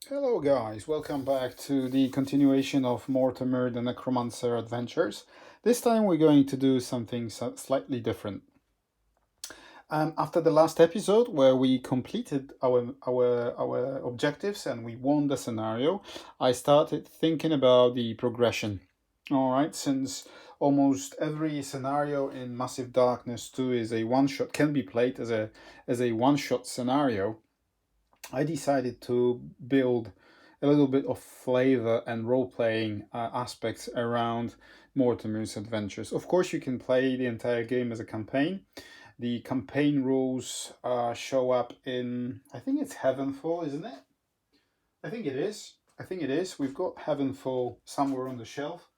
Hello guys, welcome back to the continuation of Mortemyr The Necromancer adventures. This time we're going to do something slightly different. After the last episode where we completed our objectives and we won the scenario, I started thinking about the progression. Alright, since almost every scenario in Massive Darkness 2 is a one-shot, can be played as a one-shot scenario, I decided to build a little bit of flavor and role-playing aspects around Mortemyr's adventures. Of course, you can play the entire game as a campaign. The campaign rules show up in, I think it's Heavenfall, isn't it? I think it is. We've got Heavenfall somewhere on the shelf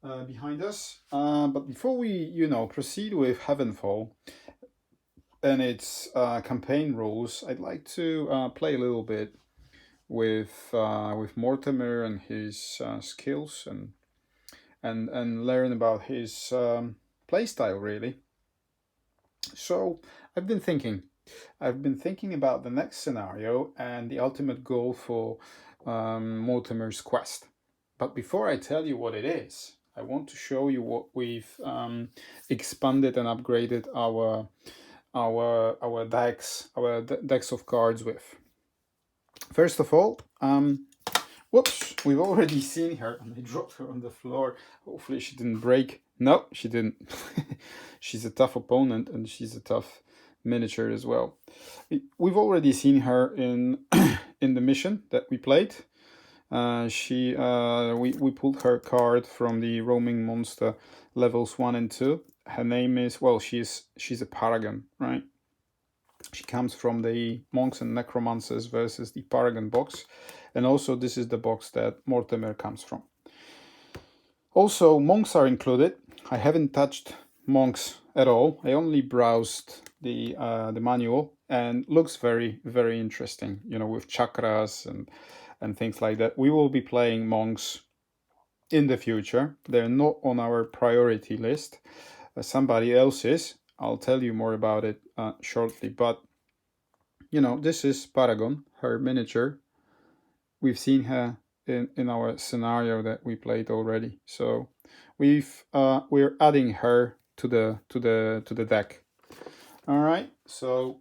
behind us. But before we, proceed with Heavenfall and its campaign rules, I'd like to play a little bit with Mortemyr and his skills and learn about his playstyle really. So I've been thinking about the next scenario and the ultimate goal for Mortemyr's quest. But before I tell you what it is, I want to show you what we've expanded and upgraded our decks of cards with. First of all, whoops, we've already seen her and I dropped her on the floor. Hopefully she didn't break. No, she didn't. She's a tough opponent and she's a tough miniature as well. We've already seen her in in the mission that we played. We pulled her card from the roaming monster levels 1 and 2. Her name is, well, she's a paragon, right? She comes from the Monks and Necromancers versus the Paragon box. And also this is the box that Mortemyr comes from. Also, monks are included. I haven't touched monks at all. I only browsed the manual and looks very, very interesting, with chakras and things like that. We will be playing monks in the future. They're not on our priority list. Somebody else is. I'll tell you more about it shortly, but this is Paragon, her miniature. We've seen her in our scenario that we played already, so we're adding her to the deck. All right, so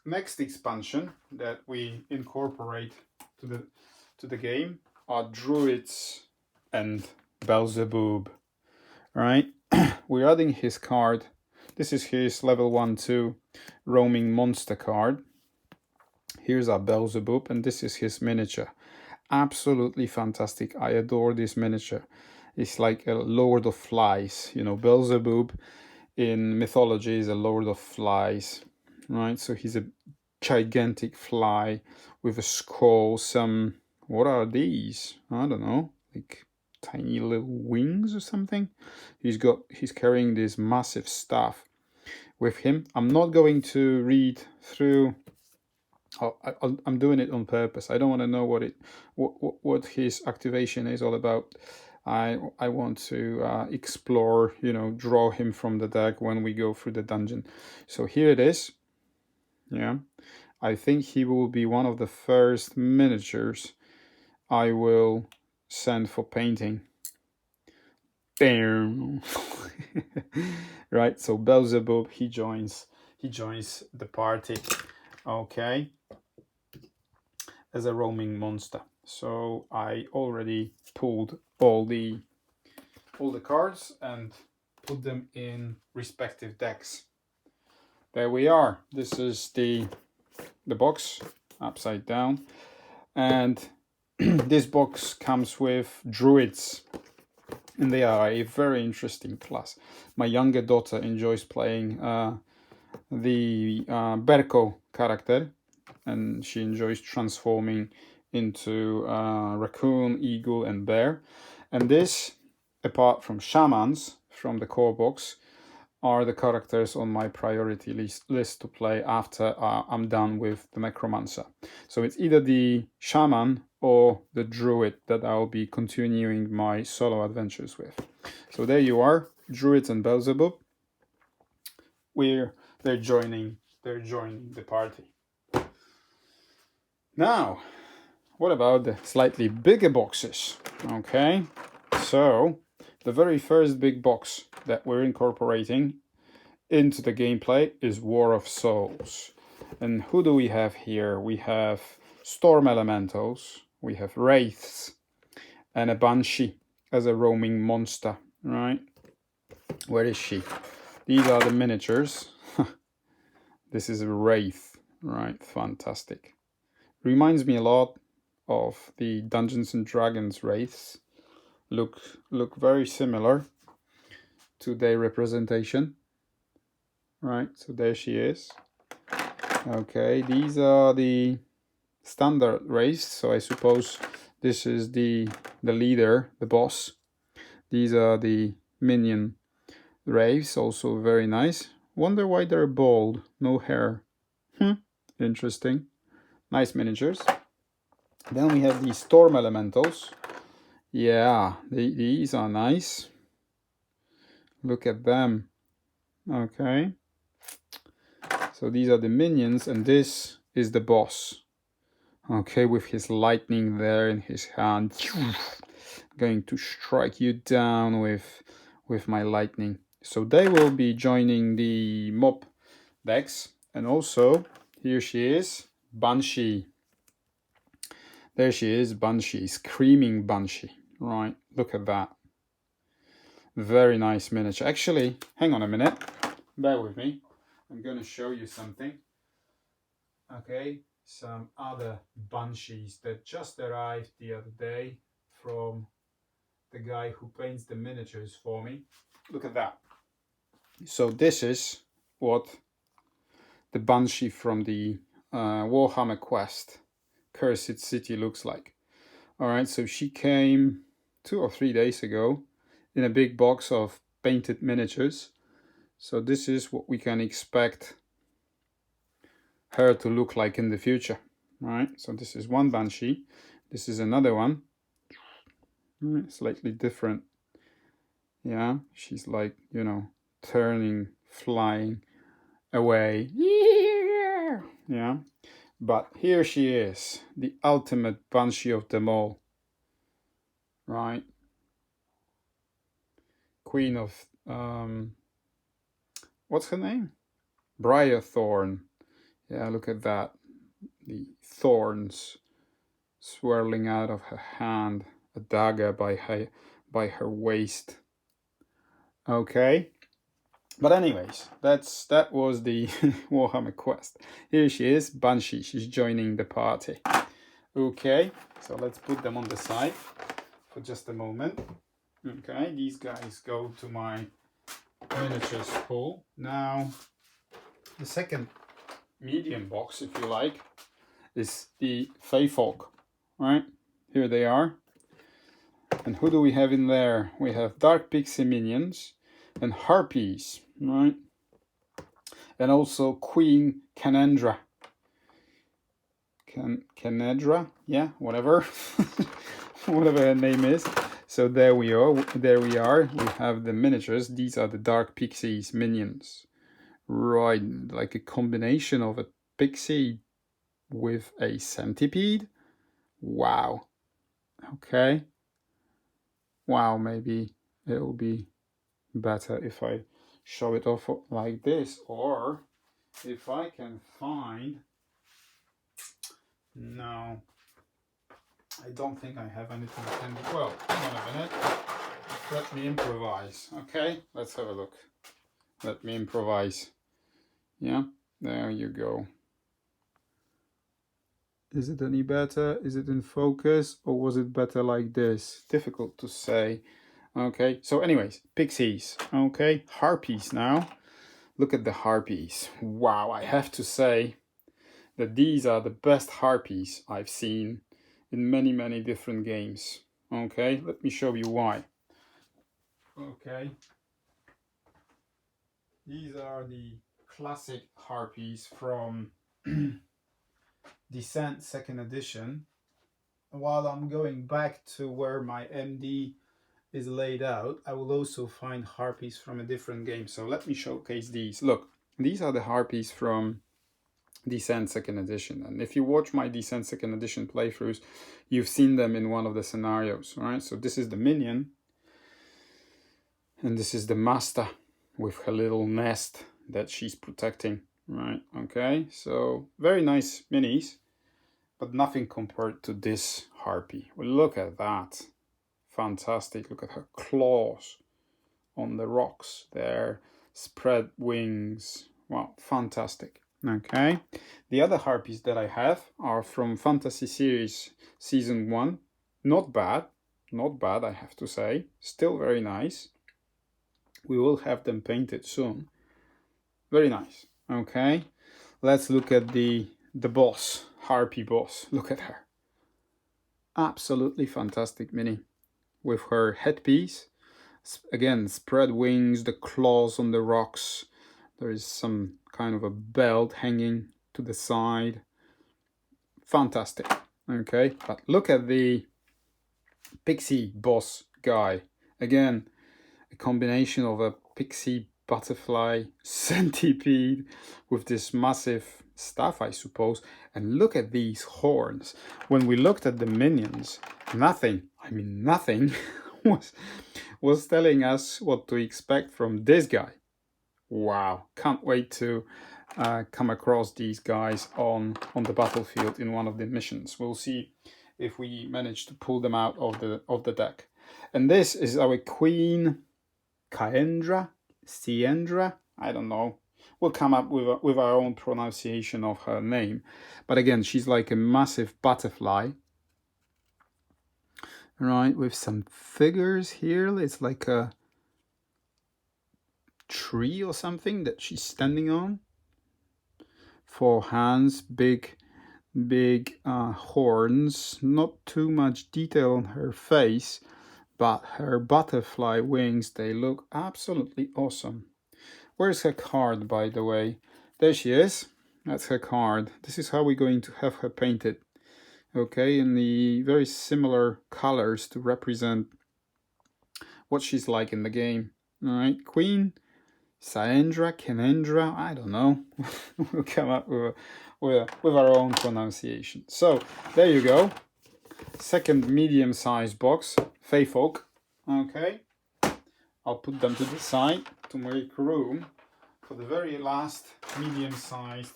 next expansion that we incorporate to the game are Druids and Beelzebub. All right. We're adding his card. This is his level 1/2 roaming monster card. Here's our Beelzebub, and this is his miniature. Absolutely fantastic. I adore this miniature. It's like a Lord of Flies. Beelzebub in mythology is a Lord of Flies, right? So he's a gigantic fly with a skull. What are these? I don't know, like tiny little wings or something. He's carrying this massive staff with him. I'm not going to read through. I'm doing it on purpose. I don't want to know what his activation is all about. I want to explore, draw him from the deck when we go through the dungeon. So here it is. Yeah, I think he will be one of the first miniatures I will send for painting. Damn. Right, so Beelzebub, he joins the party, okay, as a roaming monster. So I already pulled all the cards and put them in respective decks. There we are. This is the box upside down, and this box comes with Druids, and they are a very interesting class. My younger daughter enjoys playing the Berko character, and she enjoys transforming into raccoon, eagle, and bear. And this, apart from shamans from the core box, are the characters on my priority list to play after I'm done with the Necromancer. So it's either the Shaman or the Druid that I'll be continuing my solo adventures with. So there you are, Druids and Beelzebub. They're joining the party. Now, what about the slightly bigger boxes? Okay, so the very first big box that we're incorporating into the gameplay is War of Souls. And who do we have here? We have Storm Elementals, we have Wraiths, and a Banshee as a roaming monster, right? Where is she? These are the miniatures. This is a Wraith, right? Fantastic. Reminds me a lot of the Dungeons and Dragons Wraiths. Look very similar to their representation. Right, so there she is. Okay, these are the standard Wraiths, so I suppose this is the leader, the boss. These are the minion Wraiths, also very nice. Wonder why they're bald, no hair. Interesting. Nice miniatures. Then we have the Storm Elementals. Yeah, these are nice. Look at them. Okay. So these are the minions, and this is the boss. Okay, with his lightning there in his hand. Going to strike you down with my lightning. So they will be joining the mob decks. And also, here she is, Banshee. There she is, Banshee, screaming Banshee. Right, look at that. Very nice miniature. Actually, hang on a minute. Bear with me. I'm going to show you something. Okay, some other Banshees that just arrived the other day from the guy who paints the miniatures for me. Look at that. So this is what the Banshee from the Warhammer Quest Cursed City looks like. Alright, so she came 2 or 3 days ago in a big box of painted miniatures. So this is what we can expect her to look like in the future. Right, so this is one Banshee. This is another one. Slightly different. Yeah, she's like, you know, turning, flying away. Yeah, but here she is, the ultimate Banshee of them all. Right, Queen of what's her name? Briarthorn. Yeah, look at that. The thorns swirling out of her hand, a dagger by her waist. Okay, but anyways, that was the Warhammer Quest. Here she is, Banshee. She's joining the party. Okay, so let's put them on the side for just a moment. Okay, these guys go to my miniatures pool. Now, the second medium box, if you like, is the Fey Folk. Right, here they are. And who do we have in there? We have Dark Pixie Minions and Harpies, right? And also Queen Canendra. Canedra, yeah, whatever. Whatever her name is. So there we are. We have the miniatures. These are the Dark Pixies minions. Right, like a combination of a pixie with a centipede. Wow. Okay. Wow, maybe it will be better if I show it off like this, or if I can find... No, I don't think I have anything handy. Well, hang on a minute. Let me improvise. Okay, let's have a look. Let me improvise. Yeah, there you go. Is it any better? Is it in focus, or was it better like this? Difficult to say. Okay, so anyways, pixies. Okay, harpies now. Look at the harpies. Wow, I have to say that these are the best harpies I've seen in many different games. Okay, let me show you why. Okay, these are the classic harpies from Descent 2nd edition. While I'm going back to where my MD is laid out, I will also find harpies from a different game. So let me showcase these. Look, these are the harpies from Descent Second Edition. And if you watch my Descent Second Edition playthroughs, you've seen them in one of the scenarios, all right? So this is the minion, and this is the master with her little nest that she's protecting, right? Okay, so very nice minis, but nothing compared to this harpy. Well, look at that. Fantastic. Look at her claws on the rocks there. Spread wings. Wow, fantastic. Okay. The other harpies that I have are from Fantasy Series Season 1. Not bad. Not bad, I have to say. Still very nice. We will have them painted soon. Very nice. Okay. Let's look at the boss. Harpy boss. Look at her. Absolutely fantastic mini. With her headpiece. Again, spread wings, the claws on the rocks. There is some kind of a belt hanging to the side. Fantastic. Okay, but look at the pixie boss guy. Again, a combination of a pixie butterfly centipede with this massive staff, I suppose. And look at these horns. When we looked at the minions, nothing was telling us what to expect from this guy. Wow, can't wait to come across these guys on the battlefield in one of the missions. We'll see if we manage to pull them out of the deck. And this is our Queen Ciendra, I don't know. We'll come up with our own pronunciation of her name. But again, she's like a massive butterfly. Right, with some figures here. It's like a tree or something that she's standing on. 4 hands, big horns. Not too much detail on her face, but her butterfly wings, they look absolutely awesome. Where's her card, by the way? There she is. That's her card. This is how we're going to have her painted. Okay, in the very similar colors to represent what she's like in the game. All right, Queen Ciendra, I don't know. We'll come up with our own pronunciation. So there you go. Second medium-sized box, Feyfolk. Okay, I'll put them to the side to make room for the very last medium-sized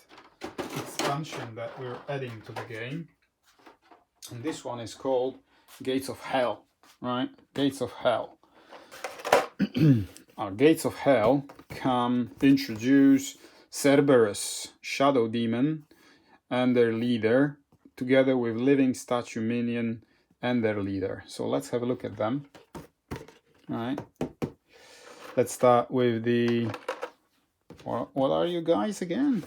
expansion that we're adding to the game. And this one is called Gates of Hell, right? Gates of Hell. Our Gates of Hell introduce Cerberus, Shadow Demon, and their leader, together with Living Statue Minion and their leader. So let's have a look at them. All right. Let's start with the... What are you guys again?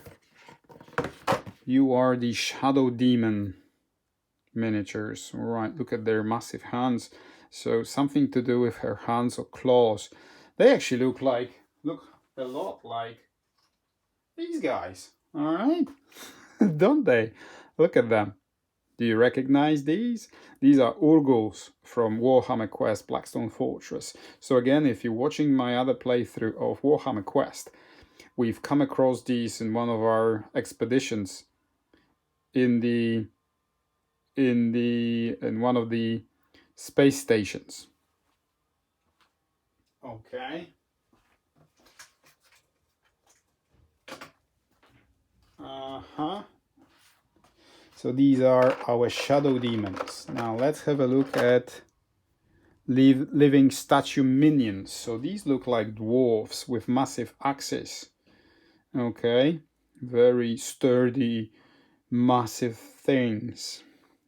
You are the Shadow Demon miniatures. All right, look at their massive hands. So something to do with her hands or claws. They actually look a lot like these guys. All right, don't they? Look at them. Do you recognize these? These are Urguls from Warhammer Quest Blackstone Fortress. So again, if you're watching my other playthrough of Warhammer Quest, we've come across these in one of our expeditions in one of the space stations. Okay. So these are our shadow demons. Now let's have a look at living statue minions. So these look like dwarves with massive axes. Okay, very sturdy, massive things.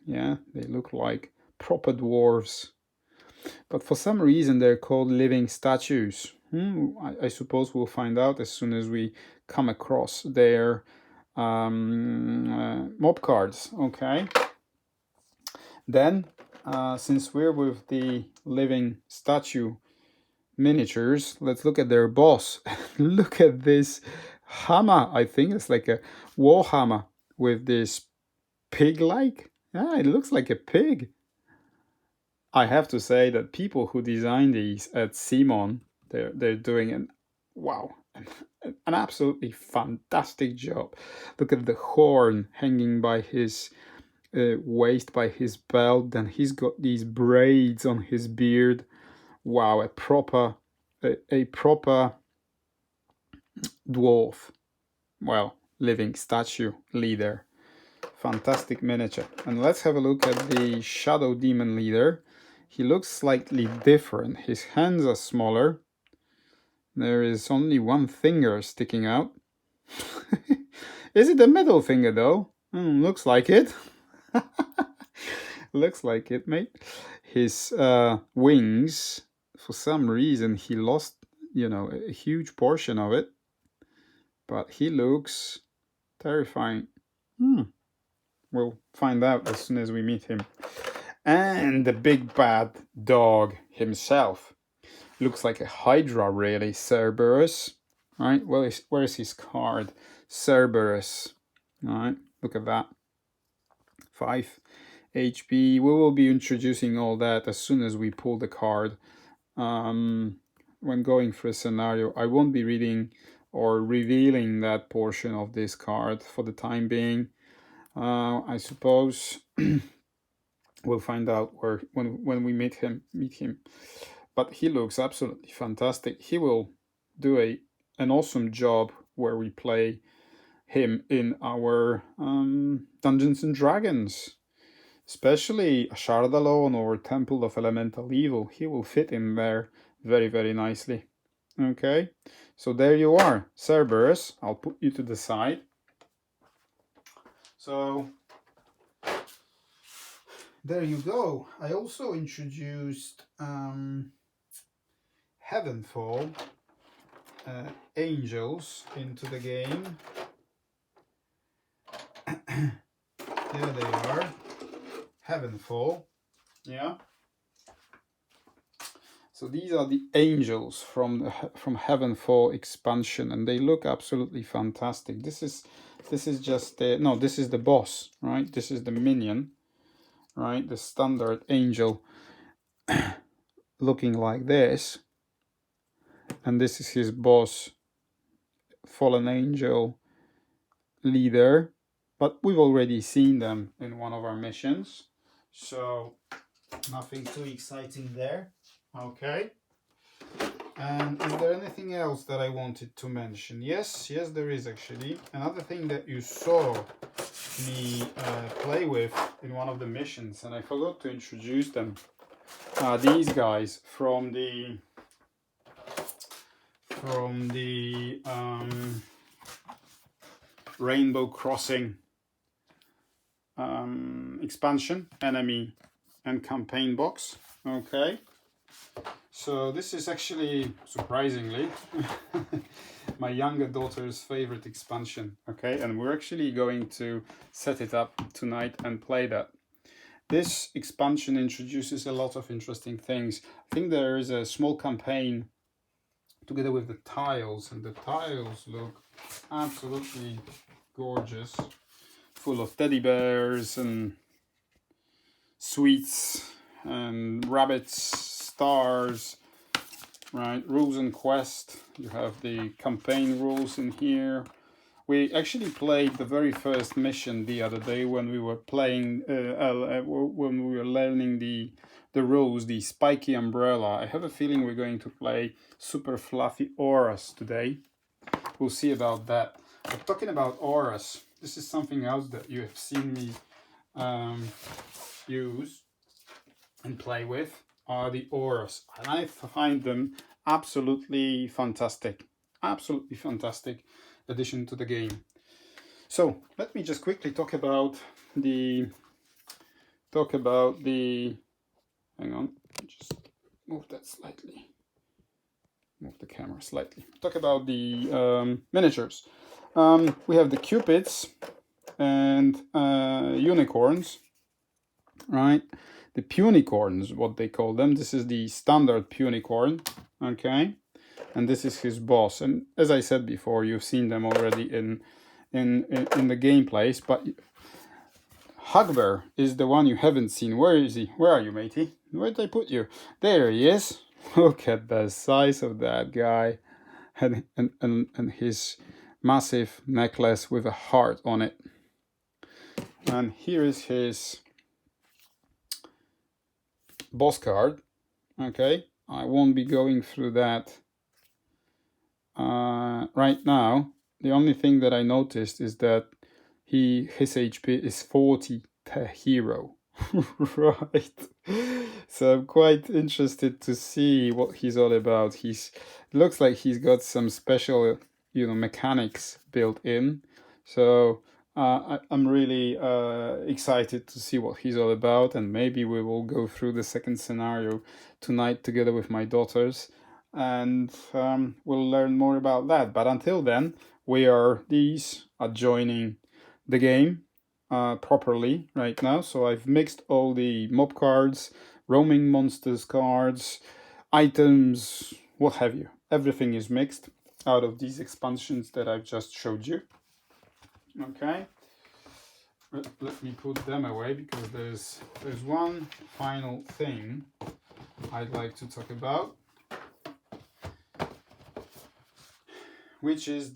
Yeah, they look like proper dwarves. But for some reason they're called living statues. I suppose we'll find out as soon as we come across their mob cards. Okay. Then, since we're with the living statue miniatures, let's look at their boss. Look at this hammer. I think it's like a war hammer with this pig-like. Yeah, it looks like a pig. I have to say that people who design these at Simon, they're doing an an absolutely fantastic job. Look at the horn hanging by his waist, by his belt. Then he's got these braids on his beard. Wow, a proper dwarf. Well, living statue leader. Fantastic miniature. And let's have a look at the Shadow Demon leader. He looks slightly different. His hands are smaller. There is only one finger sticking out. Is it the middle finger though? Looks like it. Looks like it, mate. His wings, for some reason, he lost, a huge portion of it. But he looks terrifying. We'll find out as soon as we meet him. And the big bad dog himself. Looks like a Hydra, really. Cerberus. Right? Where is his card? Cerberus. Alright, look at that. 5 HP. We will be introducing all that as soon as we pull the card. When going for a scenario, I won't be reading or revealing that portion of this card for the time being. I suppose we'll find out when we meet him. But he looks absolutely fantastic. He will do an awesome job where we play him in our Dungeons and Dragons, especially Shardalon or Temple of Elemental Evil. He will fit in there very, very nicely. Okay, so there you are, Cerberus. I'll put you to the side. So there you go. I also introduced Heavenfall angels into the game. There they are. Heavenfall. Yeah. So these are the angels from Heavenfall expansion, and they look absolutely fantastic. This is just this is the boss, right? This is the minion, right? The standard angel looking like this, and this is his boss, fallen angel leader. But we've already seen them in one of our missions, so nothing too exciting there. Okay. And is there anything else that I wanted to mention? Yes, there is actually. Another thing that you saw me play with in one of the missions, and I forgot to introduce them. These guys from the Rainbow Crossing expansion, enemy and campaign box. Okay. So this is actually, surprisingly, my younger daughter's favorite expansion, okay? And we're actually going to set it up tonight and play that. This expansion introduces a lot of interesting things. I think there is a small campaign together with the tiles, and the tiles look absolutely gorgeous, full of teddy bears and sweets and rabbits, stars, right? Rules and quest. You have the campaign rules in here. We actually played the very first mission the other day when we were playing, when we were learning the rules, the spiky umbrella. I have a feeling we're going to play super fluffy auras today. We'll see about that. But talking about auras, this is something else that you have seen me use and play with. Are the auras, and I find them absolutely fantastic addition to the game. So let me just quickly talk about the hang on, just move that slightly, move the camera slightly. Talk about the miniatures. We have the cupids and unicorns, right? The punicorns, what they call them. This is the standard punicorn, okay? And this is his boss. And as I said before, you've seen them already in the gameplays. But Hugbear is the one you haven't seen. Where is he? Where are you, matey? Where did I put you? There he is. Look at the size of that guy. and his massive necklace with a heart on it. And here is his boss card. Okay, I won't be going through that right now. The only thing that I noticed is that his HP is 40 per hero. Right. So I'm quite interested to see what he's all about. Looks like he's got some special, mechanics built in. So I'm really excited to see what he's all about, and maybe we will go through the second scenario tonight together with my daughters, and we'll learn more about that. But until then, these are joining the game properly right now. So I've mixed all the mob cards, roaming monsters cards, items, what have you. Everything is mixed out of these expansions that I've just showed you. Okay, let me put them away, because there's one final thing I'd like to talk about, which is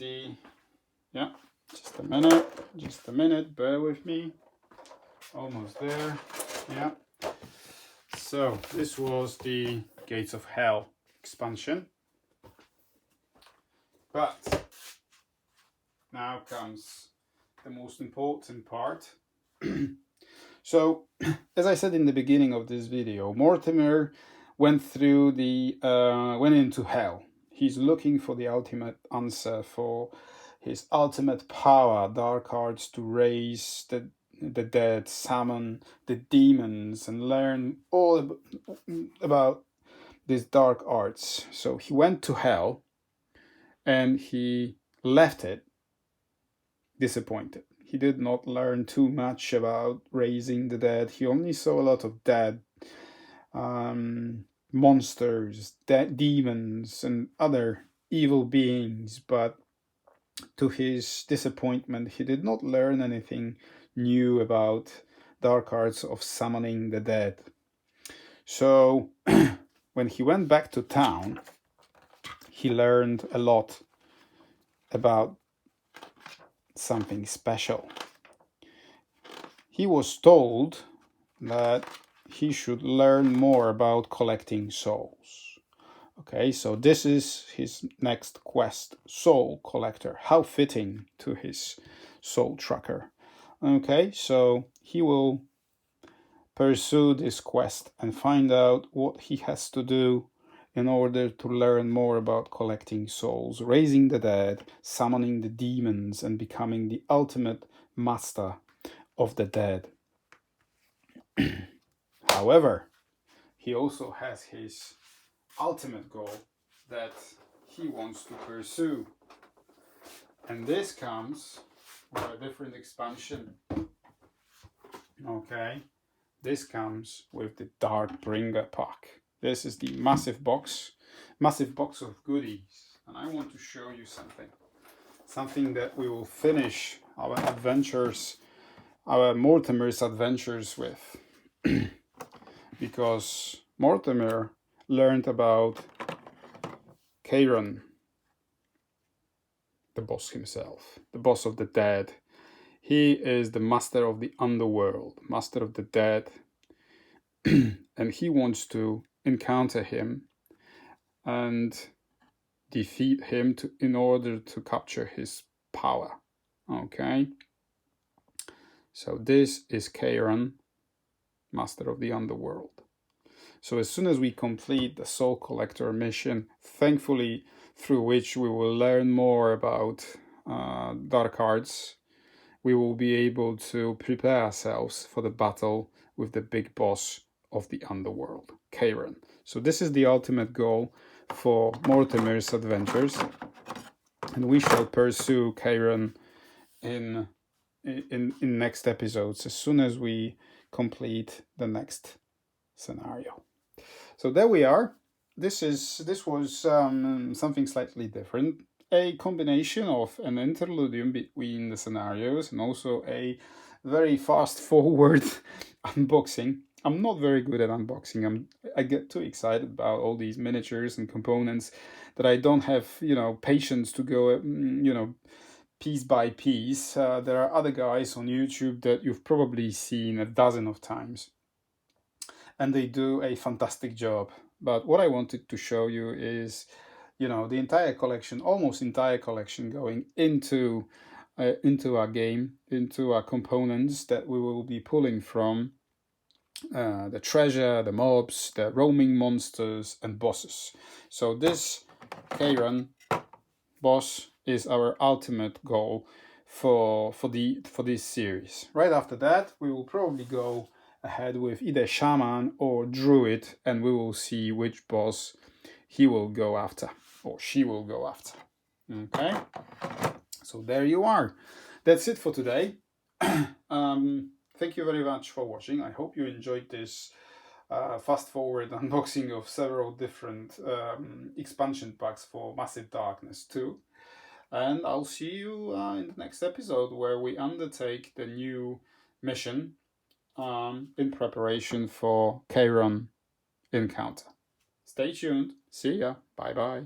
just a minute, bear with me, almost there. Yeah, so this was the Gates of Hell expansion, but now comes the most important part. So, as I said in the beginning of this video, Mortemyr went into hell. He's looking for the ultimate answer, for his ultimate power, dark arts to raise the dead, summon the demons, and learn all about these dark arts. So he went to hell, and he left it disappointed. He did not learn too much about raising the dead. He only saw a lot of dead monsters, demons, and other evil beings. But to his disappointment, he did not learn anything new about dark arts of summoning the dead. So when he went back to town, he learned a lot about something special. He was told that he should learn more about collecting souls. Okay, so this is his next quest, Soul Collector. How fitting to his soul tracker. Okay, so he will pursue this quest and find out what he has to do in order to learn more about collecting souls, raising the dead, summoning the demons, and becoming the ultimate master of the dead. However, he also has his ultimate goal that he wants to pursue. And this comes with a different expansion. Okay, this comes with the Darkbringer Park. This is the massive box of goodies, and I want to show you something that we will finish our adventures, our Mortemyr's adventures with, because Mortemyr learned about Charon, the boss himself, the boss of the dead. He is the master of the underworld, master of the dead, and he wants to encounter him and defeat him in order to capture his power. Okay, so this is Charon, master of the underworld. So as soon as we complete the Soul Collector mission, thankfully through which we will learn more about dark arts, we will be able to prepare ourselves for the battle with the big boss of the underworld, Charon. So this is the ultimate goal for Mortemyr's adventures, and we shall pursue Charon in next episodes as soon as we complete the next scenario. So there we are. This was something slightly different, a combination of an interludium between the scenarios and also a very fast forward unboxing I'm not very good at unboxing. I get too excited about all these miniatures and components that I don't have, patience to go, piece by piece. There are other guys on YouTube that you've probably seen a dozen of times, and they do a fantastic job. But what I wanted to show you is, the entire collection, almost entire collection, going into our game, into our components that we will be pulling from the treasure, the mobs, the roaming monsters, and bosses. So this K-Run boss is our ultimate goal for this series. Right after that, we will probably go ahead with either Shaman or Druid, and we will see which boss he will go after, or she will go after. Okay, so there you are. That's it for today. Thank you very much for watching. I hope you enjoyed this fast forward unboxing of several different expansion packs for Massive Darkness 2. And I'll see you in the next episode, where we undertake the new mission in preparation for K-Run encounter. Stay tuned. See ya. Bye bye.